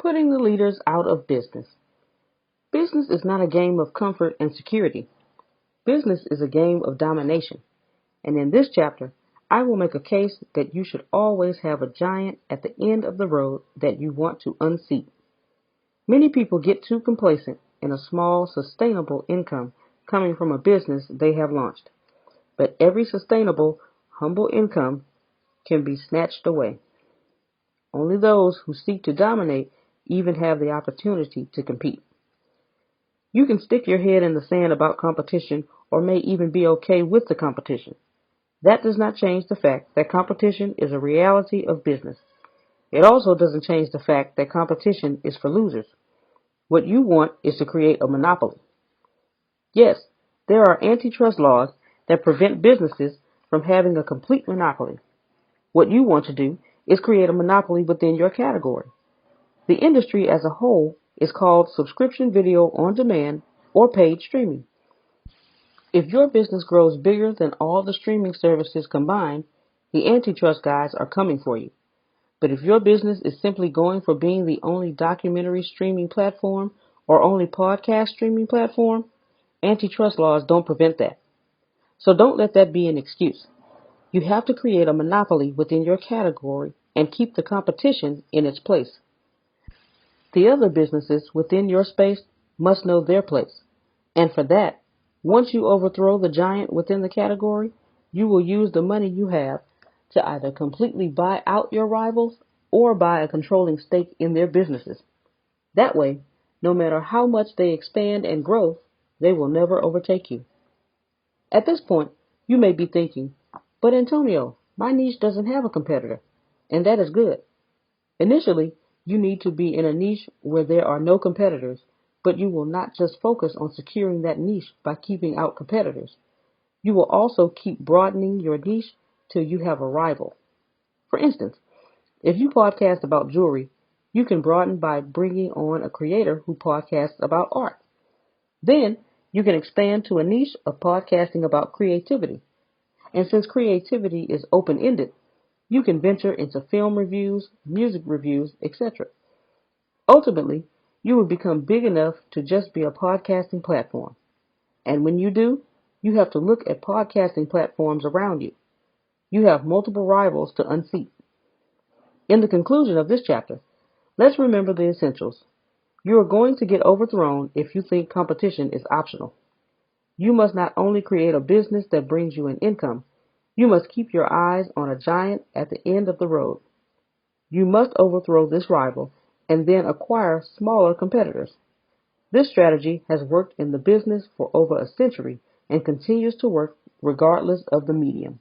Putting the leaders out of business. Business is not a game of comfort and security. Business is a game of domination. And in this chapter, I will make a case that you should always have a giant at the end of the road that you want to unseat. Many people get too complacent in a small, sustainable income coming from a business they have launched. But every sustainable, humble income can be snatched away. Only those who seek to dominate even have the opportunity to compete. You can stick your head in the sand about competition or may even be okay with the competition. That does not change the fact that competition is a reality of business. It also doesn't change the fact that competition is for losers. What you want is to create a monopoly. Yes, there are antitrust laws that prevent businesses from having a complete monopoly. What you want to do is create a monopoly within your category. The industry as a whole is called subscription video on demand or paid streaming. If your business grows bigger than all the streaming services combined, the antitrust guys are coming for you. But if your business is simply going for being the only documentary streaming platform or only podcast streaming platform, antitrust laws don't prevent that. So don't let that be an excuse. You have to create a monopoly within your category and keep the competition in its place. The other businesses within your space must know their place. And for that, once you overthrow the giant within the category, you will use the money you have to either completely buy out your rivals or buy a controlling stake in their businesses. That way, no matter how much they expand and grow, they will never overtake you. At this point, you may be thinking, but Antonio, my niche doesn't have a competitor, and that is good. Initially, you need to be in a niche where there are no competitors, but you will not just focus on securing that niche by keeping out competitors. You will also keep broadening your niche till you have a rival. For instance, if you podcast about jewelry, you can broaden by bringing on a creator who podcasts about art. Then, you can expand to a niche of podcasting about creativity. And since creativity is open-ended, you can venture into film reviews, music reviews, etc. Ultimately, you will become big enough to just be a podcasting platform. And when you do, you have to look at podcasting platforms around you. You have multiple rivals to unseat. In the conclusion of this chapter, let's remember the essentials. You are going to get overthrown if you think competition is optional. You must not only create a business that brings you an income, you must keep your eyes on a giant at the end of the road. You must overthrow this rival and then acquire smaller competitors. This strategy has worked in the business for over a century and continues to work regardless of the medium.